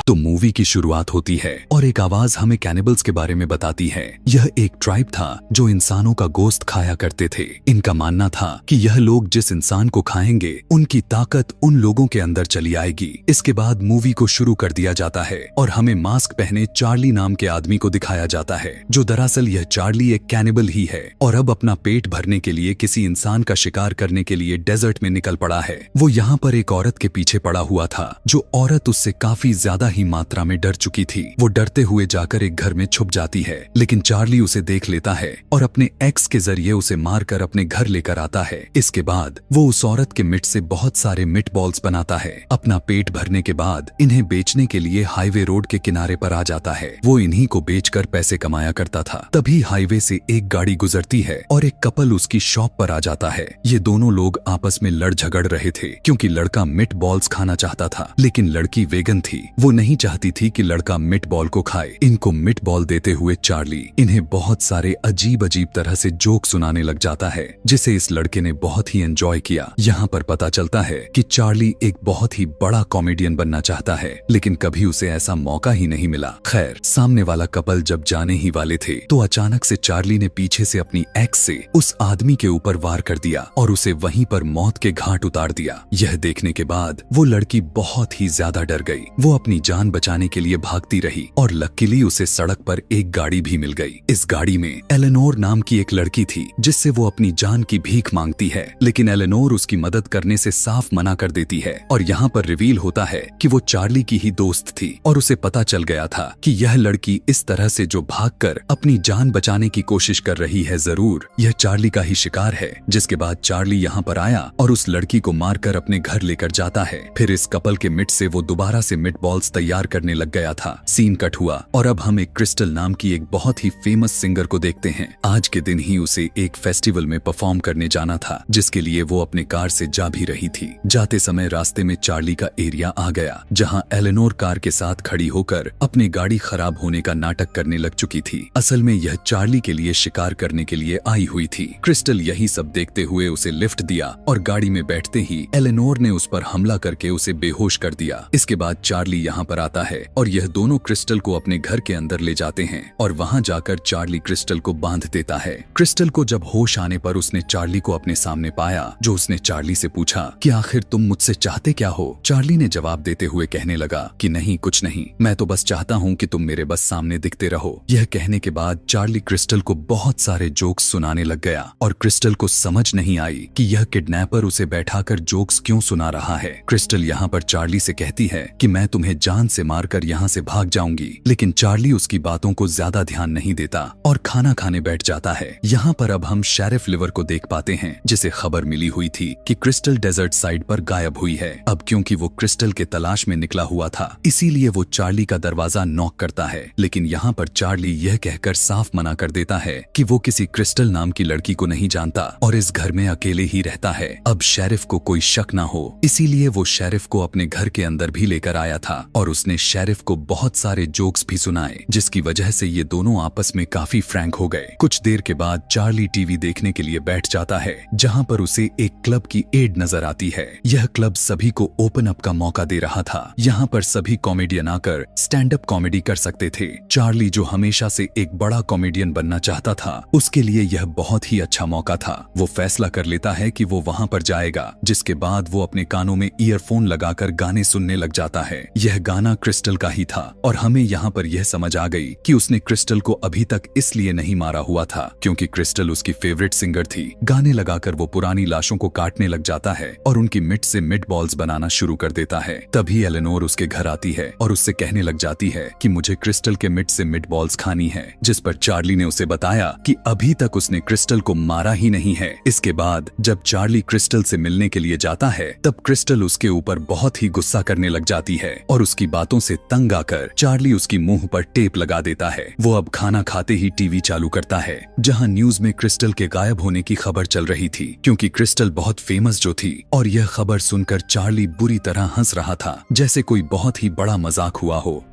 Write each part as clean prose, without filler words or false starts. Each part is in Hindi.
तो मूवी की शुरुआत होती है और एक आवाज हमें कैनिबल्स के बारे में बताती है। यह एक ट्राइब था जो इंसानों का गोश्त खाया करते थे। इनका मानना था कि यह लोग जिस इंसान को खाएंगे उनकी ताकत उन लोगों के अंदर चली आएगी। इसके बाद मूवी को शुरू कर दिया जाता है और हमें मास्क पहने चार्ली नाम के आदमी को दिखाया जाता है, जो दरअसल यह चार्ली एक कैनिबल ही है और अब अपना पेट भरने के लिए किसी इंसान का शिकार करने के लिए डेजर्ट में निकल पड़ा है। वो यहाँ पर एक औरत के पीछे पड़ा हुआ था, जो औरत उससे काफी ज्यादा ही मात्रा में डर चुकी थी। वो डरते हुए जाकर एक घर में छुप जाती है, लेकिन चार्ली उसे देख लेता है और अपने एक्स के जरिए उसे मारकर अपने घर लेकर आता है। इसके बाद वो उस औरत के मिट से बहुत सारे मिट बॉल्स बनाता है। अपना पेट भरने के बाद इन्हें बेचने के लिए हाईवे रोड के किनारे पर आ जाता है। वो इन्हीं को बेचकर पैसे कमाया करता था। तभी हाईवे से एक गाड़ी गुजरती है और एक कपल उसकी शॉप पर आ जाता है। ये दोनों लोग आपस में लड़ झगड़ रहे थे, क्योंकि लड़का मिट बॉल्स खाना चाहता था, लेकिन लड़की वेगन थी। वो नहीं चाहती थी कि लड़का मिट बॉल को खाए। इनको मिट बॉल देते हुए चार्ली इन्हें बहुत सारे अजीब अजीब तरह से जोक सुनाने लग जाता है, जिसे इस लड़के ने बहुत ही एंजॉय किया। यहाँ पर पता चलता है कि चार्ली एक बहुत ही बड़ा कॉमेडियन बनना चाहता है, लेकिन कभी उसे ऐसा मौका ही नहीं मिला। खैर, सामने वाला कपल जब जाने ही वाले थे तो अचानक से चार्ली ने पीछे से अपनी एक्स से उस आदमी के ऊपर वार कर दिया और उसे वहीं पर मौत के घाट उतार दिया। यह देखने के बाद वो लड़की बहुत ही ज्यादा डर गई। वो अपनी जान बचाने के लिए भागती रही और लकीली उसे सड़क पर एक गाड़ी भी मिल गई। इस गाड़ी में एलेनोर नाम की एक लड़की थी, जिससे वो अपनी जान की भीख मांगती है, लेकिन एलेनोर उसकी मदद करने से साफ मना कर देती है। और यहाँ पर रिवील होता है कि वो चार्ली की ही दोस्त थी और उसे पता चल गया था कि यह लड़की इस तरह से जो भागकर अपनी जान बचाने की कोशिश कर रही है, जरूर यह चार्ली का ही शिकार है। जिसके बाद चार्ली यहाँ पर आया और उस लड़की को मारकर अपने घर लेकर जाता है। फिर इस कपल के मिट से वो दोबारा से मिट बॉल्स तैयार करने लग गया था। सीन कट हुआ और अब हम एक क्रिस्टल नाम की एक बहुत ही फेमस सिंगर को देखते हैं। आज के दिन ही उसे एक फेस्टिवल में परफॉर्म करने जाना था, जिसके लिए वो अपने कार से जा भी रही थी। जाते समय रास्ते में चार्ली का एरिया आ गया, जहां एलेनोर कार के साथ खड़ी होकर अपनी गाड़ी खराब होने का नाटक करने लग चुकी थी। असल में यह चार्ली के लिए शिकार करने के लिए आई हुई थी। क्रिस्टल यही सब देखते हुए उसे लिफ्ट दिया और गाड़ी में बैठते ही एलेनोर ने उस पर हमला करके उसे बेहोश कर दिया। इसके बाद चार्ली यहाँ पर आता है और यह दोनों क्रिस्टल को अपने घर के अंदर ले जाते हैं और वहां जाकर चार्ली क्रिस्टल को बांध देता है। क्रिस्टल को जब होश आने पर उसने चार्ली को अपने सामने पाया, जो उसने चार्ली से पूछा कि आखिर तुम मुझसे चाहते क्या हो। चार्ली ने जवाब देते हुए कहने लगा कि नहीं, कुछ नहीं, मैं तो बस चाहता हूँ कि तुम मेरे बस सामने दिखते रहो। यह कहने के बाद चार्ली क्रिस्टल को बहुत सारे जोक्स सुनाने लग गया और क्रिस्टल को समझ नहीं आई कि यह किडनैपर उसे बैठाकर जोक्स क्यों सुना रहा है। क्रिस्टल यहाँ पर चार्ली से कहती है कि मैं तुम्हें जान से मारकर यहाँ से भाग जाऊंगी, लेकिन चार्ली उसकी बातों को ज्यादा ध्यान नहीं देता और खाना खाने बैठ जाता है। यहाँ पर अब हम शेरिफ लिवर को देख पाते हैं, जिसे खबर मिली हुई थी कि क्रिस्टल डेजर्ट साइड पर गायब हुई है। अब क्योंकि वो क्रिस्टल के तलाश में निकला हुआ था, इसीलिए वो चार्ली का दरवाजा नॉक करता है, लेकिन यहाँ पर चार्ली यह कहकर साफ मना कर देता है कि वो किसी क्रिस्टल नाम की लड़की को नहीं जानता और इस घर में अकेले ही रहता है। अब शेरिफ को कोई शक ना हो, इसीलिए वो शेरिफ को अपने घर के अंदर भी लेकर आया था और उसने शेरिफ को बहुत सारे जोक्स भी सुनाए, जिसकी वजह से ये दोनों आपस में काफी फ्रैंक हो गए। कुछ देर के बाद चार्ली टीवी देखने के लिए बैठ जाता है, जहां पर उसे एक क्लब की एड नजर आती है। यह क्लब सभी को ओपन अप का मौका दे रहा था। यहाँ पर सभी कॉमेडियन आकर स्टैंड अप कॉमेडी कर सकते थे। चार्ली, जो हमेशा से एक बड़ा कॉमेडियन बनना चाहता था, उसके लिए यह बहुत ही अच्छा मौका था। वो फैसला कर लेता है कि वो वहां पर जाएगा, जिसके बाद वो अपने कानों में ईयरफोन लगाकर गाने सुनने लग जाता है। यह गाना क्रिस्टल का ही था और हमें यहाँ पर यह समझ आ गई कि उसने क्रिस्टल को अभी तक इसलिए नहीं मारा हुआ था क्योंकि क्रिस्टल उसकी फेवरेट सिंगर थी। गाने लगाकर वो पुरानी लाशों को काटने लग जाता है और उनकी मिट से मिट बॉल्स बनाना शुरू कर देता है। तभी एलेनोर उसके घर आती है और उससे कहने लग जाती है कि मुझे क्रिस्टल के मिट से मिट बॉल्स खानी है, जिस पर चार्ली ने उसे बताया कि अभी तक उसने क्रिस्टल को मारा ही नहीं है। इसके बाद जब चार्ली क्रिस्टल से मिलने के लिए जाता है, तब क्रिस्टल उसके ऊपर बहुत ही गुस्सा करने लग जाती है और उसकी बातों से तंग आकर चार्ली उसकी मुंह पर टेप लगा देता है। वो अब खाना खाते ही टीवी चालू करता है, जहां न्यूज में क्रिस्टल के गायब होने की खबर चल रही थी, क्योंकि क्रिस्टल बहुत फेमस जो थी। और यह खबर सुनकर चार्ली बुरी तरह हंस रहा था, जैसे कोई बहुत ही बड़ा मजाक हुआ हो।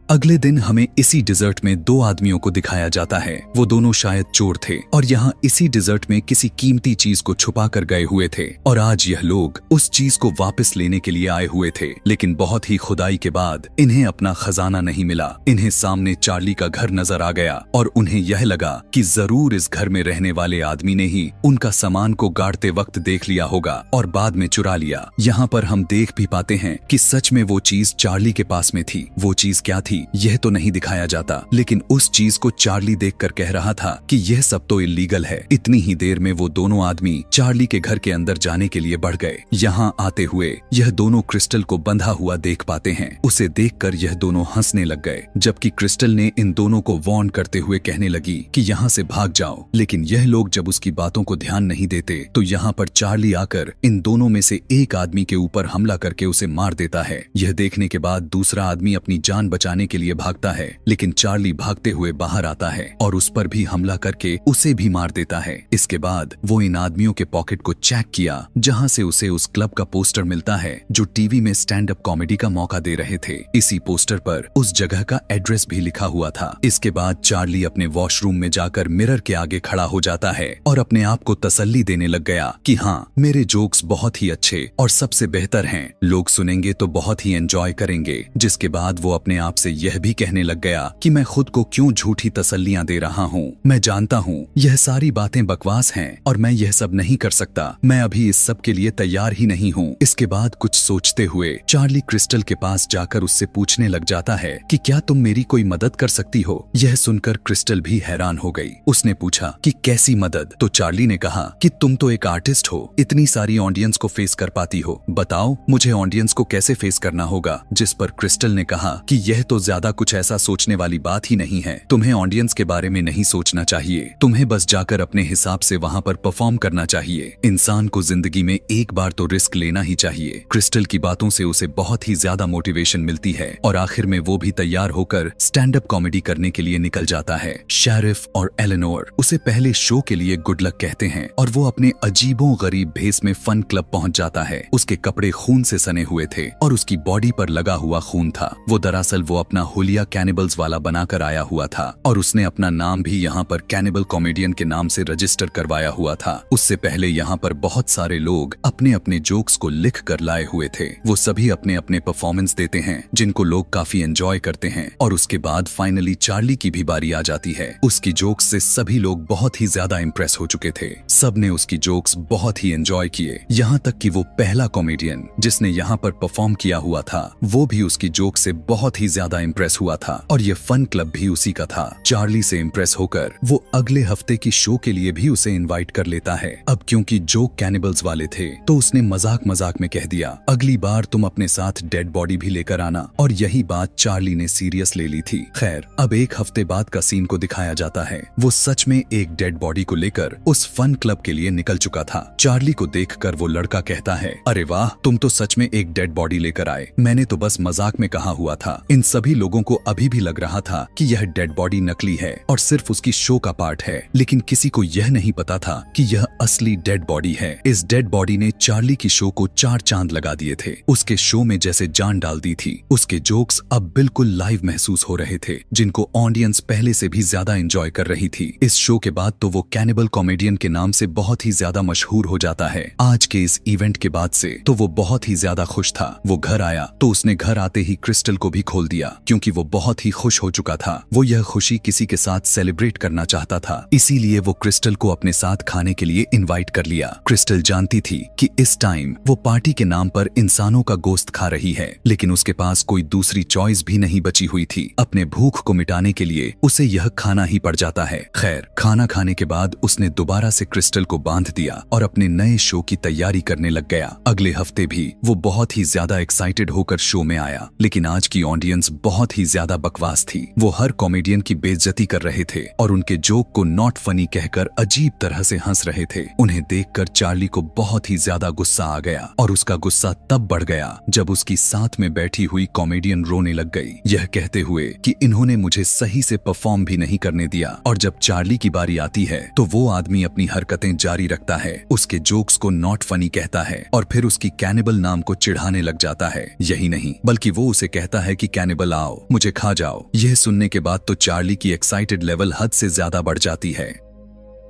अगले दिन हमें इसी डिजर्ट में दो आदमियों को दिखाया जाता है। वो दोनों शायद चोर थे और यहाँ इसी डिजर्ट में किसी कीमती चीज को छुपा कर गए हुए थे और आज यह लोग उस चीज को वापस लेने के लिए आए हुए थे। लेकिन बहुत ही खुदाई के बाद इन्हें अपना खजाना नहीं मिला। इन्हें सामने चार्ली का घर नजर आ गया और उन्हें यह लगा कि जरूर इस घर में रहने वाले आदमी ने ही उनका सामान को गाड़ते वक्त देख लिया होगा और बाद में चुरा लिया। यहाँ पर हम देख भी पाते हैं कि सच में वो चीज चार्ली के पास में थी। वो चीज क्या थी यह तो नहीं दिखाया जाता, लेकिन उस चीज को चार्ली देखकर कह रहा था कि यह सब तो इल्लीगल है। इतनी ही देर में वो दोनों आदमी चार्ली के घर के अंदर जाने के लिए बढ़ गए। यहाँ आते हुए यह दोनों क्रिस्टल को बंधा हुआ देख पाते हैं। उसे देखकर यह दोनों हंसने लग गए, जबकि क्रिस्टल ने इन दोनों को वार्न करते हुए कहने लगी कि यहाँ से भाग जाओ। लेकिन यह लोग जब उसकी बातों को ध्यान नहीं देते तो यहाँ पर चार्ली आकर इन दोनों में से एक आदमी के ऊपर हमला करके उसे मार देता है। यह देखने के बाद दूसरा आदमी अपनी जान बचाने के लिए भागता है, लेकिन चार्ली भागते हुए बाहर आता है और उस पर भी हमला करके उसे भी मार देता है। इसके बाद वो इन आदमियों के पॉकेट को चेक किया, जहां से उसे उस क्लब का पोस्टर मिलता है जो टीवी में स्टैंड अप कॉमेडी का मौका दे रहे थे। इसी पोस्टर पर उस जगह का एड्रेस भी लिखा हुआ था। इसके बाद चार्ली अपने वॉशरूम में जाकर मिरर के आगे खड़ा हो जाता है और अपने आप को तसल्ली देने लग गया कि हाँ, मेरे जोक्स बहुत ही अच्छे और सबसे बेहतर हैं, लोग सुनेंगे तो बहुत ही एंजॉय करेंगे। जिसके बाद वो अपने आप से यह भी कहने लग गया कि मैं खुद को क्यों झूठी तसल्लियां दे रहा हूँ। मैं जानता हूँ यह सारी बातें बकवास हैं और मैं यह सब नहीं कर सकता। मैं अभी इस सब के लिए तैयार ही नहीं हूँ। इसके बाद कुछ सोचते हुए चार्ली क्रिस्टल के पास जाकर उससे पूछने लग जाता है कि क्या तुम मेरी कोई मदद कर सकती हो। यह सुनकर क्रिस्टल भी हैरान हो गई। उसने पूछा कि कैसी मदद। तो चार्ली ने कहा कि तुम तो एक आर्टिस्ट हो, इतनी सारी ऑडियंस को फेस कर पाती हो, बताओ मुझे ऑडियंस को कैसे फेस करना होगा। जिस पर क्रिस्टल ने कहा कि यह तो ज्यादा कुछ ऐसा सोचने वाली बात ही नहीं है, तुम्हें ऑडियंस के बारे में नहीं सोचना चाहिए, तुम्हें बस जाकर अपने हिसाब से वहां पर परफॉर्म करना चाहिए। इंसान को जिंदगी में एक बार तो रिस्क लेना ही चाहिए। क्रिस्टल की बातों से उसे बहुत ही ज्यादा मोटिवेशन मिलती है और आखिर में वो भी तैयार होकर स्टैंड अप कॉमेडी करने के लिए निकल जाता है। शेरिफ और एलेनोर उसे पहले शो के लिए गुड लक कहते हैं और वो अपने अजीबो गरीब भेस में फन क्लब पहुंच जाता है। उसके कपड़े खून से सने हुए थे और उसकी बॉडी पर लगा हुआ खून था। वो दरअसल वो अपना हुलिया कैनिबल्स वाला बनाकर आया हुआ था और उसने अपना नाम भी यहाँ पर कैनिबल कॉमेडियन के नाम से रजिस्टर करवाया हुआ था। उससे पहले यहाँ पर बहुत सारे लोग अपने अपने जोक्स को लिख कर लाए हुए थे। वो सभी अपने अपने परफॉर्मेंस देते हैं जिनको लोग काफी एंजॉय करते हैं और उसके बाद फाइनली चार्ली की भी बारी आ जाती है। उसकी जोक्स से सभी लोग बहुत ही ज्यादा इम्प्रेस हो चुके थे। सबने उसकी जोक्स बहुत ही एंजॉय किए, यहाँ तक कि वो पहला कॉमेडियन जिसने यहाँ पर परफॉर्म किया हुआ था वो भी उसकी जोक से बहुत ही ज्यादा इम्प्रेस हुआ था और ये फन क्लब भी उसी का था। चार्ली से इम्प्रेस होकर वो अगले हफ्ते की शो के लिए भी उसे इनवाइट कर लेता है। अब क्योंकि जोक कैनिबल्स वाले थे तो उसने मजाक मजाक में कह दिया, अगली बार तुम अपने साथ डेड बॉडी भी लेकर आना, और यही बात चार्ली ने सीरियस ले ली थी। खैर, अब एक हफ्ते बाद का सीन को दिखाया जाता है। वो सच में एक डेड बॉडी को लेकर उस फन क्लब के लिए निकल चुका था। चार्ली को देखकर वो लड़का कहता है, अरे वाह, तुम तो सच में एक डेड बॉडी लेकर आए, मैंने तो बस मजाक में कहा हुआ था। इन सभी लोगों को अभी भी लग रहा था कि यह डेड बॉडी नकली है और सिर्फ उसकी शो का पार्ट है, लेकिन किसी को यह नहीं पता था कि यह असली डेड बॉडी है। इस डेड बॉडी ने चार्ली की शो को 4 चांद लगा दिए थे। उसके शो में जैसे जान डाल दी थी। उसके जोक्स अब बिल्कुल लाइव महसूस हो रहे थे, जिनको ऑडियंस पहले से भी ज्यादा एंजॉय कर रही थी। इस शो के बाद तो वो कैनिबल कॉमेडियन के नाम से बहुत ही ज्यादा मशहूर हो जाता है। आज के इस इवेंट के बाद से तो वो बहुत ही ज्यादा खुश था। वो घर आया तो उसने घर आते ही क्रिस्टल को भी खोल दिया, क्योंकि वो बहुत ही खुश हो चुका था। वो यह खुशी किसी के साथ सेलिब्रेट करना चाहता था, इसीलिए वो क्रिस्टल को अपने साथ खाने के लिए इनवाइट कर लिया। क्रिस्टल जानती थी कि इस टाइम वो पार्टी के नाम पर इंसानों का गोश्त खा रही है, लेकिन उसके पास कोई दूसरी चॉइस भी नहीं बची हुई थी। अपने भूख को मिटाने के लिए उसे यह खाना ही पड़ जाता है। खैर, खाना खाने के बाद उसने दोबारा से क्रिस्टल को बांध दिया और अपने नए शो की तैयारी करने लग गया। अगले हफ्ते भी वो बहुत ही ज्यादा एक्साइटेड होकर शो में आया, लेकिन आज की ऑडियंस बहुत ही ज्यादा बकवास थी। वो हर कॉमेडियन की बेइज्जती कर रहे थे और उनके जोक को नॉट फनी कहकर अजीब तरह से हंस रहे थे। उन्हें देखकर चार्ली को बहुत ही ज्यादा गुस्सा आ गया और उसका गुस्सा तब बढ़ गया जब उसकी साथ में बैठी हुई कॉमेडियन रोने लग गई, यह कहते हुए कि इन्होंने मुझे सही से परफॉर्म भी नहीं करने दिया। और जब चार्ली की बारी आती है तो वो आदमी अपनी हरकतें जारी रखता है, उसके जोक्स को नॉट फनी कहता है और फिर उसकी कैनिबल नाम को चिढ़ाने लग जाता है। यही नहीं बल्कि वो उसे कहता है कि कैनिबल आओ, मुझे खा जाओ। यह सुनने के बाद तो चार्ली की एक्साइटेड लेवल हद से ज्यादा बढ़ जाती है।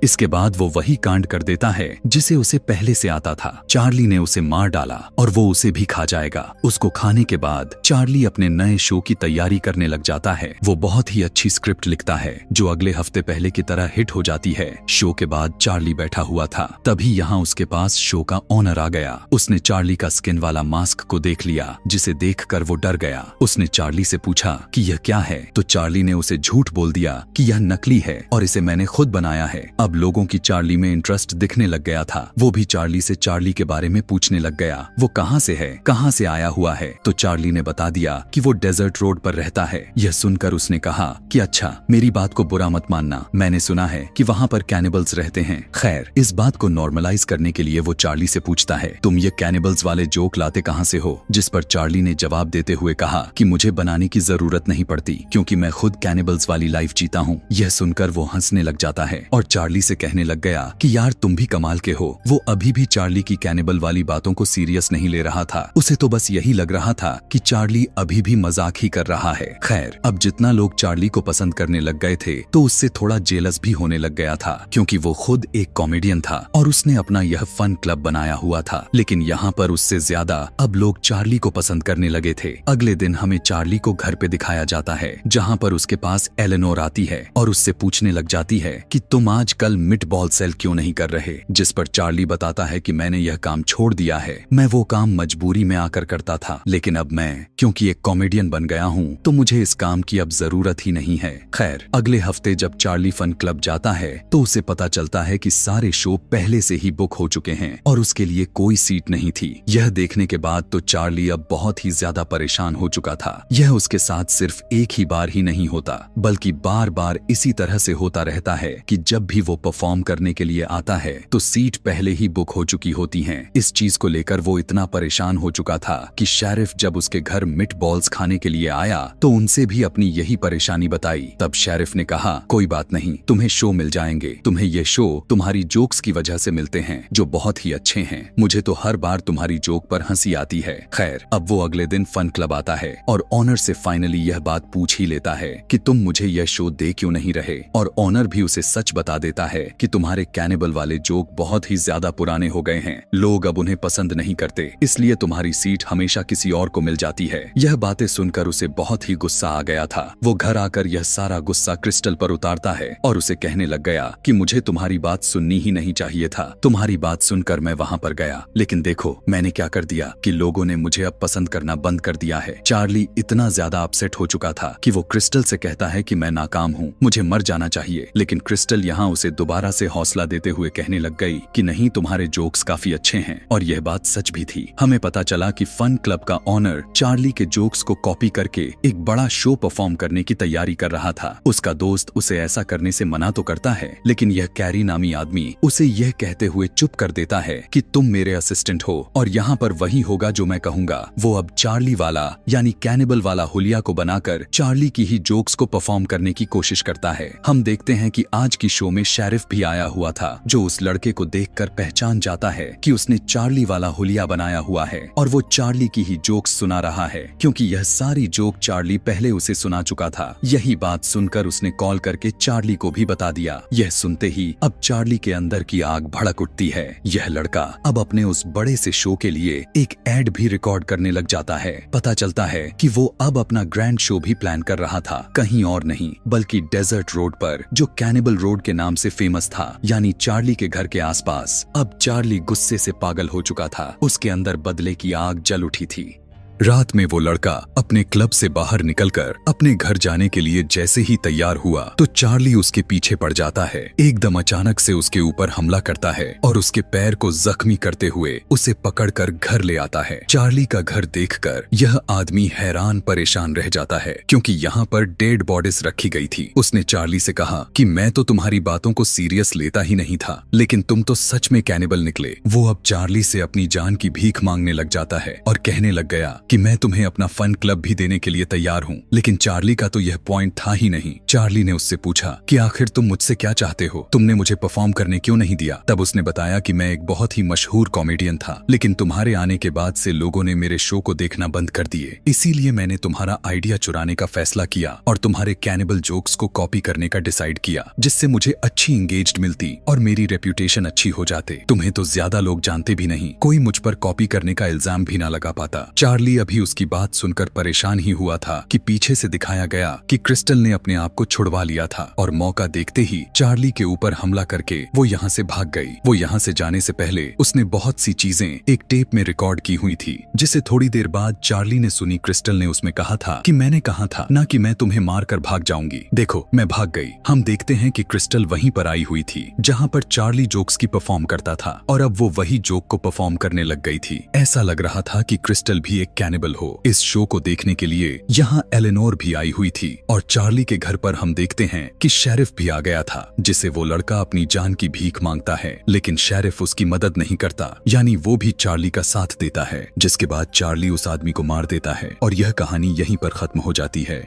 इसके बाद वो वही कांड कर देता है जिसे उसे पहले से आता था। चार्ली ने उसे मार डाला और वो उसे भी खा जाएगा। उसको खाने के बाद चार्ली अपने नए शो की तैयारी करने लग जाता है। वो बहुत ही अच्छी स्क्रिप्ट लिखता है जो अगले हफ्ते पहले की तरह हिट हो जाती है। शो के बाद चार्ली बैठा हुआ था, तभी यहाँ उसके पास शो का ओनर आ गया। उसने चार्ली का स्किन वाला मास्क को देख लिया, जिसे देखकर वो डर गया। उसने चार्ली से पूछा कि यह क्या है, तो चार्ली ने उसे झूठ बोल दिया कि यह नकली है और इसे मैंने खुद बनाया है। अब लोगों की चार्ली में इंटरेस्ट दिखने लग गया था। वो भी चार्ली से चार्ली के बारे में पूछने लग गया। वो कहाँ से है, कहाँ से आया हुआ है। तो चार्ली ने बता दिया कि वो डेजर्ट रोड पर रहता है। यह सुनकर उसने कहा कि अच्छा, मेरी बात को बुरा मत मानना, मैंने सुना है कि वहाँ पर कैनिबल्स रहते हैं। खैर, इस बात को नॉर्मलाइज करने के लिए वो चार्ली से पूछता है, तुम ये कैनिबल्स वाले जोक लाते कहाँ से हो। जिस पर चार्ली ने जवाब देते हुए कहा कि मुझे बनाने की जरूरत नहीं पड़ती, क्योंकि मैं खुद कैनिबल्स वाली लाइफ जीता हूँ। यह सुनकर वो हंसने लग जाता है और चार्ली से कहने लग गया कि यार तुम भी कमाल के हो। वो अभी भी चार्ली की कैनिबल वाली बातों को सीरियस नहीं ले रहा था। उसे तो बस यही लग रहा था कि चार्ली अभी भी मजाक ही कर रहा है। खैर, अब जितना लोग चार्ली को पसंद करने लग गए थे तो उससे थोड़ा जेलस भी होने लग गया था, क्योंकि वो खुद एक कॉमेडियन था और उसने अपना यह फन क्लब बनाया हुआ था। लेकिन यहाँ पर उससे ज्यादा अब लोग चार्ली को पसंद करने लगे थे। अगले दिन हमें चार्ली को घर पे दिखाया जाता है, जहाँ पर उसके पास एलेनोर आती है और उससे पूछने लग जाती है कि तुम आज कल मिट बॉल सेल क्यों नहीं कर रहे। जिस पर चार्ली बताता है कि मैंने यह काम छोड़ दिया है, मैं वो काम मजबूरी में आकर करता था, लेकिन अब मैं क्योंकि एक कॉमेडियन बन गया हूँ तो मुझे इस काम की अब जरूरत ही नहीं है। खैर, अगले हफ्ते जब चार्ली फन क्लब जाता है तो उसे पता चलता है कि सारे शो पहले से ही बुक हो चुके हैं और उसके लिए कोई सीट नहीं थी। यह देखने के बाद तो चार्ली अब बहुत ही ज्यादा परेशान हो चुका था। यह उसके साथ सिर्फ एक ही बार ही नहीं होता, बल्कि बार बार इसी तरह से होता रहता है कि जब भी वो परफॉर्म करने के लिए आता है तो सीट पहले ही बुक हो चुकी होती हैं। इस चीज को लेकर वो इतना परेशान हो चुका था कि शेरिफ जब उसके घर मिट बॉल्स खाने के लिए आया तो उनसे भी अपनी यही परेशानी बताई। तब शेरिफ ने कहा, कोई बात नहीं, तुम्हें शो मिल जाएंगे। तुम्हें ये शो तुम्हारी जोक्स की वजह से मिलते हैं जो बहुत ही अच्छे हैं। मुझे तो हर बार तुम्हारी जोक पर हंसी आती है। खैर, अब वो अगले दिन फन क्लब आता है और ऑनर से फाइनली यह बात पूछ ही लेता है कि तुम मुझे यह शो दे क्यों नहीं रहे। और ऑनर भी उसे सच बता देता है कि तुम्हारे कैनिबल वाले जोक बहुत ही ज्यादा पुराने हो गए हैं, लोग अब उन्हें पसंद नहीं करते, इसलिए तुम्हारी सीट हमेशा किसी और को मिल जाती है। यह बातें सुनकर उसे बहुत ही गुस्सा आ गया था। वो घर आकर यह सारा गुस्सा क्रिस्टल पर उतारता है और उसे कहने लग गया कि मुझे तुम्हारी बात सुननी ही नहीं चाहिए था। तुम्हारी बात सुनकर मैं वहाँ पर गया, लेकिन देखो मैंने क्या कर दिया कि लोगों ने मुझे अब पसंद करना बंद कर दिया है। चार्ली इतना ज्यादा अपसेट हो चुका था कि वो क्रिस्टल से कहता है कि मैं नाकाम हूँ, मुझे मर जाना चाहिए। लेकिन क्रिस्टल यहाँ उसे दोबारा से हौसला देते हुए कहने लग गई कि नहीं, तुम्हारे जोक्स काफी अच्छे हैं। और यह बात सच भी थी। हमें पता चला कि फन क्लब का ऑनर चार्ली के जोक्स को कॉपी करके एक बड़ा शो परफॉर्म करने की तैयारी कर रहा था। उसका दोस्त उसे ऐसा करने से मना तो करता है, लेकिन यह कैरी नामी आदमी उसे यह कहते हुए चुप कर देता है कि तुम मेरे असिस्टेंट हो और यहाँ पर वही होगा जो मैं कहूँगा। वो अब चार्ली वाला यानी कैनिबल वाला हुलिया को बनाकर चार्ली की ही जोक्स को परफॉर्म करने की कोशिश करता है। हम देखते हैं कि आज की शो में शेरिफ भी आया हुआ था, जो उस लड़के को देखकर पहचान जाता है कि उसने चार्ली वाला हुलिया बनाया हुआ है और वो चार्ली की ही जोक्स सुना रहा है, क्योंकि यह सारी जोक चार्ली पहले उसे सुना चुका था। यही बात सुनकर उसने कॉल करके चार्ली को भी बता दिया। यह सुनते ही अब चार्ली के अंदर की आग भड़क उठती है। यह लड़का अब अपने उस बड़े से शो के लिए एक एड भी रिकॉर्ड करने लग जाता है। पता चलता है कि वो अब अपना ग्रैंड शो भी प्लान कर रहा था, कहीं और नहीं बल्कि डेजर्ट रोड पर, जो कैनिबल रोड के नाम से फेमस था, यानी चार्ली के घर के आसपास। अब चार्ली गुस्से से पागल हो चुका था, उसके अंदर बदले की आग जल उठी थी। रात में वो लड़का अपने क्लब से बाहर निकलकर अपने घर जाने के लिए जैसे ही तैयार हुआ तो चार्ली उसके पीछे पड़ जाता है। एकदम अचानक से उसके ऊपर हमला करता है और उसके पैर को जख्मी करते हुए उसे पकड़कर घर ले आता है। चार्ली का घर देखकर यह आदमी हैरान परेशान रह जाता है, क्योंकि यहाँ पर डेड बॉडीज रखी गई थी। उसने चार्ली से कहा कि मैं तो तुम्हारी बातों को सीरियस लेता ही नहीं था, लेकिन तुम तो सच में कैनिबल निकले। वो अब चार्ली से अपनी जान की भीख मांगने लग जाता है और कहने लग गया कि मैं तुम्हें अपना फन क्लब भी देने के लिए तैयार हूँ, लेकिन चार्ली का तो यह पॉइंट था ही नहीं। चार्ली ने उससे पूछा कि आखिर तुम मुझसे क्या चाहते हो, तुमने मुझे परफॉर्म करने क्यों नहीं दिया। तब उसने बताया कि मैं एक बहुत ही मशहूर कॉमेडियन था, लेकिन तुम्हारे आने के बाद से लोगों ने मेरे शो को देखना बंद कर दिए, इसीलिए मैंने तुम्हारा आइडिया चुराने का फैसला किया और तुम्हारे कैनिबल जोक्स को कॉपी करने का डिसाइड किया, जिससे मुझे अच्छी इंगेज्ड मिलती और मेरी रेप्यूटेशन अच्छी हो जाते। तुम्हें तो ज्यादा लोग जानते भी नहीं, कोई मुझ पर कॉपी करने का इल्जाम भी ना लगा पाता। चार्ली अभी उसकी बात सुनकर परेशान ही हुआ था कि पीछे से दिखाया गया कि क्रिस्टल ने अपने आप को छुड़वा लिया था और मौका देखते ही चार्ली के ऊपर हमला करके वो यहाँ से भाग गई। वो यहाँ से जाने से पहले उसने बहुत सी चीजें एक टेप में रिकॉर्ड की हुई थी, जिसे थोड़ी देर बाद चार्ली ने सुनी। क्रिस्टल ने उसमें कहा था कि मैंने कहा था ना कि मैं तुम्हें मार कर भाग जाऊंगी, देखो मैं भाग गई। हम देखते हैं कि क्रिस्टल वहीं पर आई हुई थी जहाँ पर चार्ली जोक्स की परफॉर्म करता था और अब वो वही जोक को परफॉर्म करने लग गई थी। ऐसा लग रहा था कि क्रिस्टल भी एक कैनिबल हो। इस शो को देखने के लिए यहाँ एलेनोर भी आई हुई थी और चार्ली के घर पर हम देखते हैं कि शेरिफ भी आ गया था, जिसे वो लड़का अपनी जान की भीख मांगता है, लेकिन शेरिफ उसकी मदद नहीं करता, यानी वो भी चार्ली का साथ देता है, जिसके बाद चार्ली उस आदमी को मार देता है और यह कहानी यहीं पर खत्म हो जाती है।